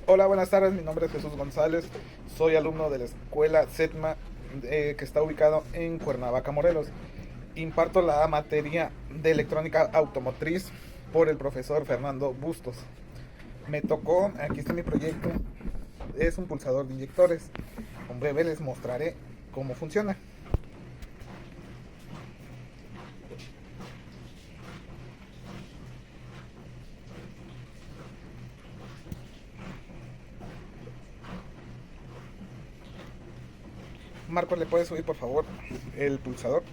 Hola, buenas tardes, mi nombre es Jesús González, soy alumno de la escuela SETMA que está ubicado en Cuernavaca, Morelos. Imparto la materia de electrónica automotriz por el profesor Fernando Bustos. Me tocó, aquí está mi proyecto, es un pulsador de inyectores. En breve les mostraré cómo funciona. Marco, ¿le puedes subir por favor el pulsador?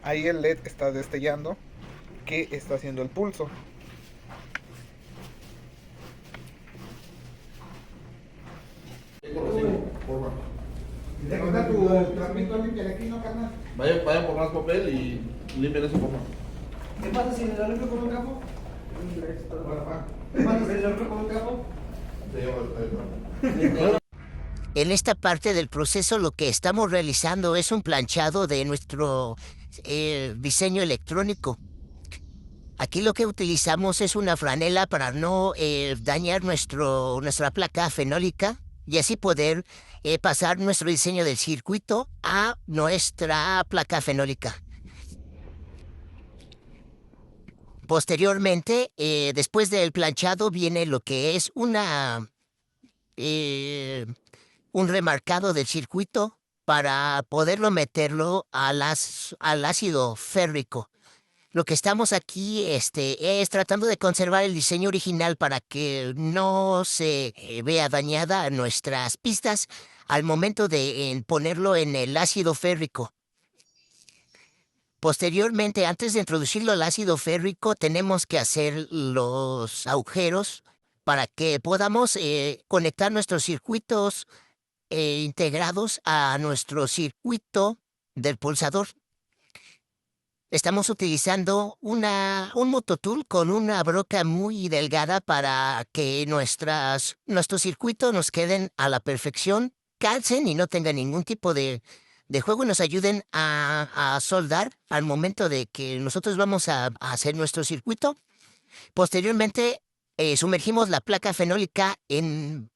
Ahí el LED está destellando que está haciendo el pulso. ¿Te gusta tu tratamiento limpia de aquí, no, carnal? Vayan por más papel y limpien ese poco. ¿Qué pasa si le limpio con un capo? ¿Qué pasa si le limpio con un capo? En esta parte del proceso lo que estamos realizando es un planchado de nuestro diseño electrónico. Aquí lo que utilizamos es una franela para no dañar nuestra placa fenólica y así poder pasar nuestro diseño del circuito a nuestra placa fenólica. Posteriormente, después del planchado, viene lo que es un remarcado del circuito para poderlo meterlo al ácido férrico. Lo que estamos aquí es tratando de conservar el diseño original para que no se vea dañada nuestras pistas al momento de ponerlo en el ácido férrico. Posteriormente, antes de introducirlo al ácido férrico, tenemos que hacer los agujeros para que podamos conectar nuestros circuitos integrados a nuestro circuito del pulsador. Estamos utilizando un mototool con una broca muy delgada para que nuestros circuitos nos queden a la perfección, calcen y no tengan ningún tipo de juego y nos ayuden a soldar al momento de que nosotros vamos a hacer nuestro circuito. Posteriormente, sumergimos la placa fenólica en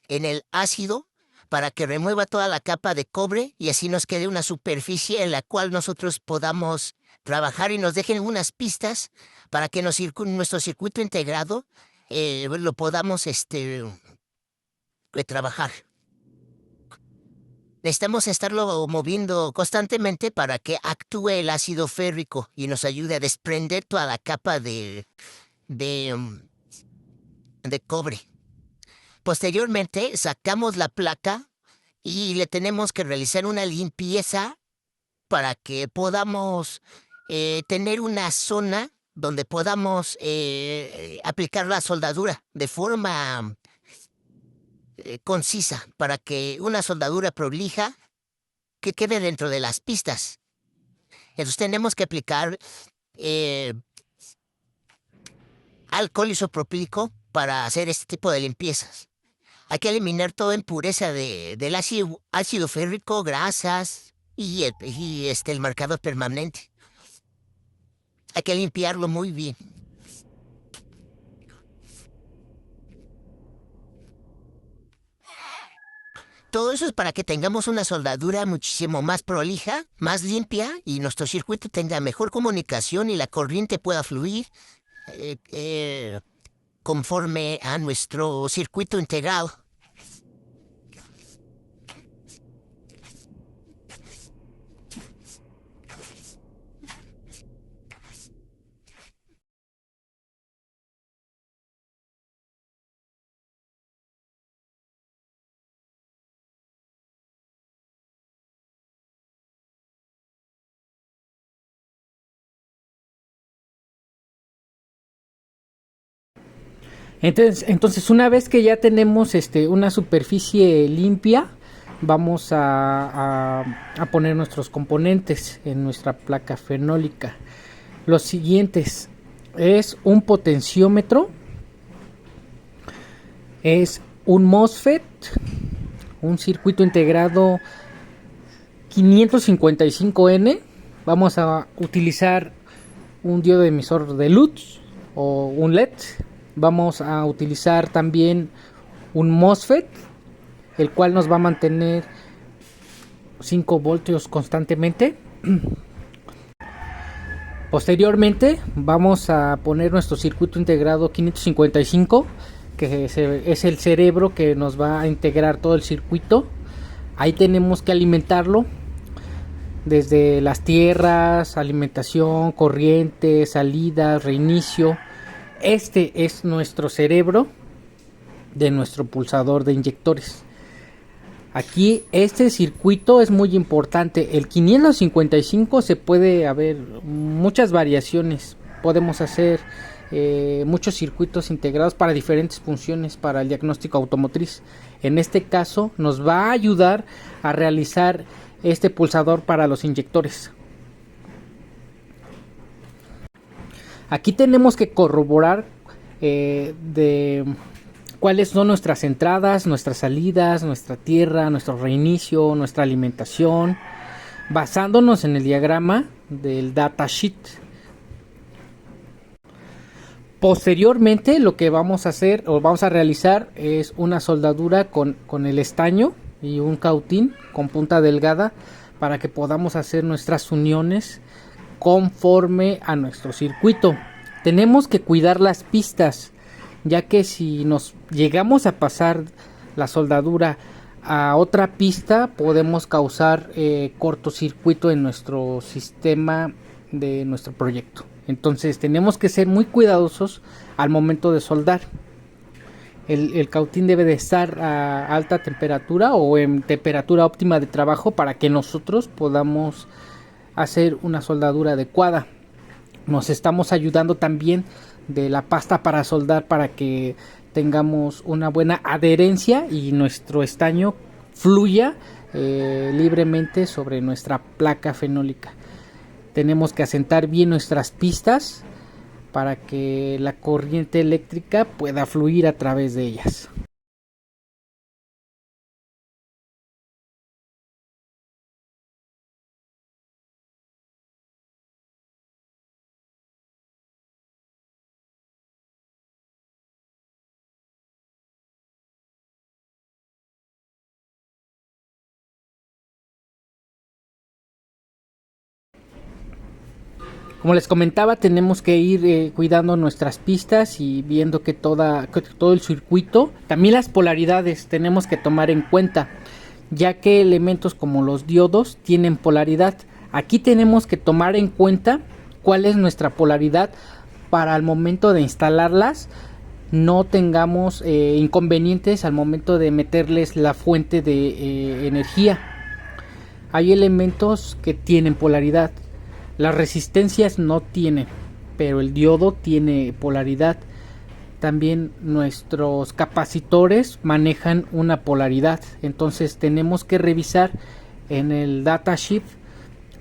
el ácido para que remueva toda la capa de cobre y así nos quede una superficie en la cual nosotros podamos trabajar y nos dejen unas pistas para que nuestro circuito integrado lo podamos trabajar. Necesitamos estarlo moviendo constantemente para que actúe el ácido férrico y nos ayude a desprender toda la capa de, um, de cobre. Posteriormente, sacamos la placa y le tenemos que realizar una limpieza para que podamos tener una zona donde podamos aplicar la soldadura de forma concisa para que una soldadura prolija que quede dentro de las pistas. Entonces tenemos que aplicar eh, alcohol isopropílico para hacer este tipo de limpiezas. Hay que eliminar toda impureza del ácido férrico, grasas y el marcador permanente. Hay que limpiarlo muy bien. Todo eso es para que tengamos una soldadura muchísimo más prolija, más limpia y nuestro circuito tenga mejor comunicación y la corriente pueda fluir eh, eh, conforme a nuestro circuito integrado. Entonces una vez que ya tenemos una superficie limpia, vamos a poner nuestros componentes en nuestra placa fenólica. Los siguientes es un potenciómetro, es un MOSFET, un circuito integrado 555N. Vamos a utilizar un diodo emisor de luz o un LED. vamos a utilizar también un MOSFET, el cual nos va a mantener 5 voltios constantemente. Posteriormente vamos a poner nuestro circuito integrado 555, que es el cerebro que nos va a integrar todo el circuito. Ahí tenemos que alimentarlo desde las tierras, alimentación, corriente, salida, reinicio. Este es nuestro cerebro de nuestro pulsador de inyectores. Aquí este circuito es muy importante. El 555 se puede haber muchas variaciones. Podemos hacer muchos circuitos integrados para diferentes funciones para el diagnóstico automotriz. En este caso nos va a ayudar a realizar este pulsador para los inyectores. Aquí tenemos que corroborar de cuáles son nuestras entradas, nuestras salidas, nuestra tierra, nuestro reinicio, nuestra alimentación, basándonos en el diagrama del datasheet. Posteriormente lo que vamos a hacer o vamos a realizar es una soldadura con el estaño y un cautín con punta delgada para que podamos hacer nuestras uniones conforme a nuestro circuito. Tenemos que cuidar las pistas, ya que si nos llegamos a pasar la soldadura a otra pista podemos causar cortocircuito en nuestro sistema de nuestro proyecto. Entonces tenemos que ser muy cuidadosos al momento de soldar. El cautín debe de estar a alta temperatura o en temperatura óptima de trabajo para que nosotros podamos hacer una soldadura adecuada. Nos estamos ayudando también de la pasta para soldar para que tengamos una buena adherencia y nuestro estaño fluya libremente sobre nuestra placa fenólica. Tenemos que asentar bien nuestras pistas para que la corriente eléctrica pueda fluir a través de ellas. Como les comentaba, tenemos que ir cuidando nuestras pistas y viendo que todo el circuito, también las polaridades tenemos que tomar en cuenta, ya que elementos como los diodos tienen polaridad. Aquí tenemos que tomar en cuenta cuál es nuestra polaridad para al momento de instalarlas no tengamos inconvenientes al momento de meterles la fuente de energía. Hay elementos que tienen polaridad. Las resistencias no tienen, pero el diodo tiene polaridad. También nuestros capacitores manejan una polaridad. Entonces tenemos que revisar en el datasheet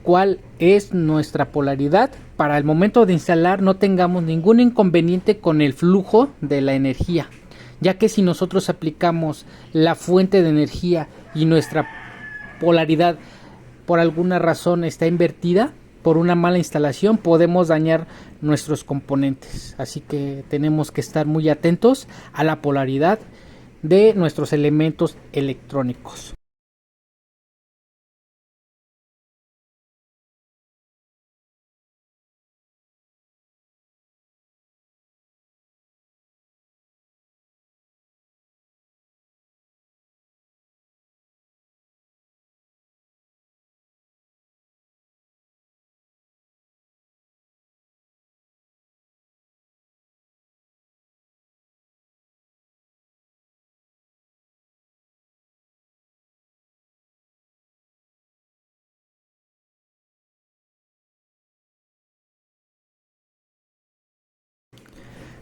cuál es nuestra polaridad para el momento de instalar no tengamos ningún inconveniente con el flujo de la energía, ya que si nosotros aplicamos la fuente de energía y nuestra polaridad por alguna razón está invertida, por una mala instalación podemos dañar nuestros componentes. Así que tenemos que estar muy atentos a la polaridad de nuestros elementos electrónicos.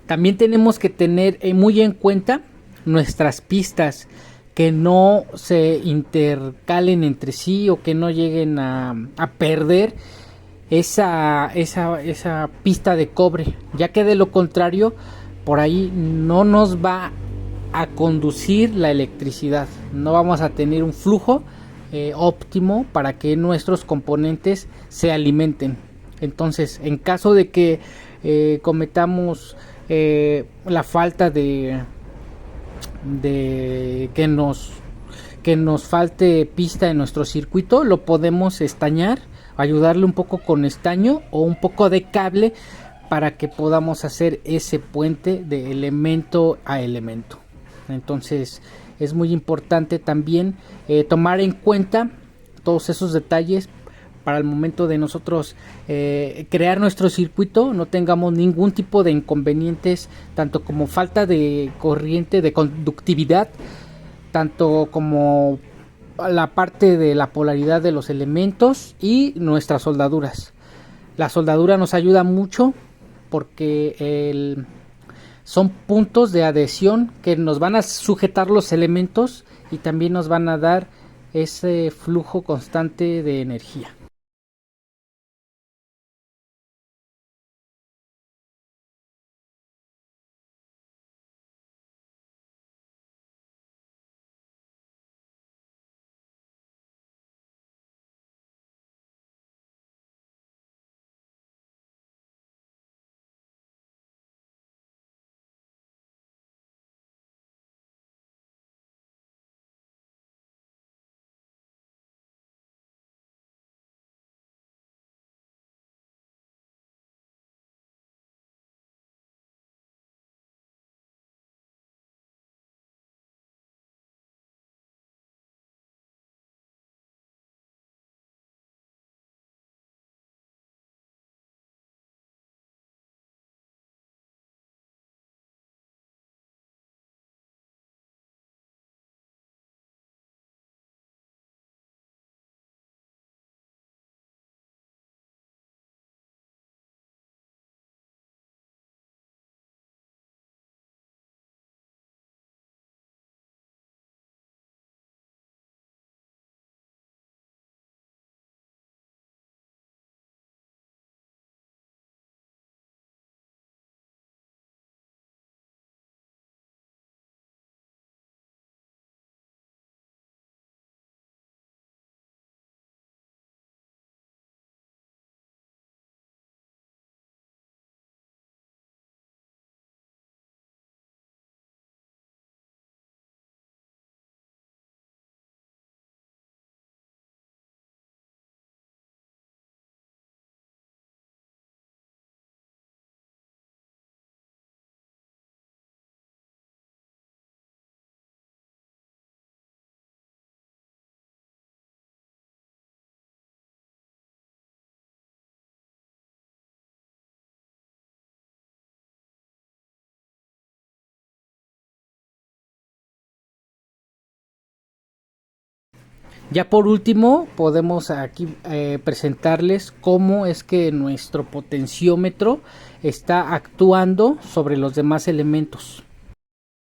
También tenemos que tener muy en cuenta nuestras pistas, que no se intercalen entre sí o que no lleguen a perder esa pista de cobre, ya que de lo contrario por ahí no nos va a conducir la electricidad, no vamos a tener un flujo óptimo para que nuestros componentes se alimenten. Entonces, en caso de que cometamos la falta de que nos falte pista en nuestro circuito, lo podemos estañar, ayudarle un poco con estaño o un poco de cable para que podamos hacer ese puente de elemento a elemento. Entonces es muy importante también tomar en cuenta todos esos detalles para el momento de nosotros crear nuestro circuito, no tengamos ningún tipo de inconvenientes, tanto como falta de corriente, de conductividad, tanto como la parte de la polaridad de los elementos y nuestras soldaduras. La soldadura nos ayuda mucho porque son puntos de adhesión que nos van a sujetar los elementos y también nos van a dar ese flujo constante de energía. Ya por último podemos aquí presentarles cómo es que nuestro potenciómetro está actuando sobre los demás elementos.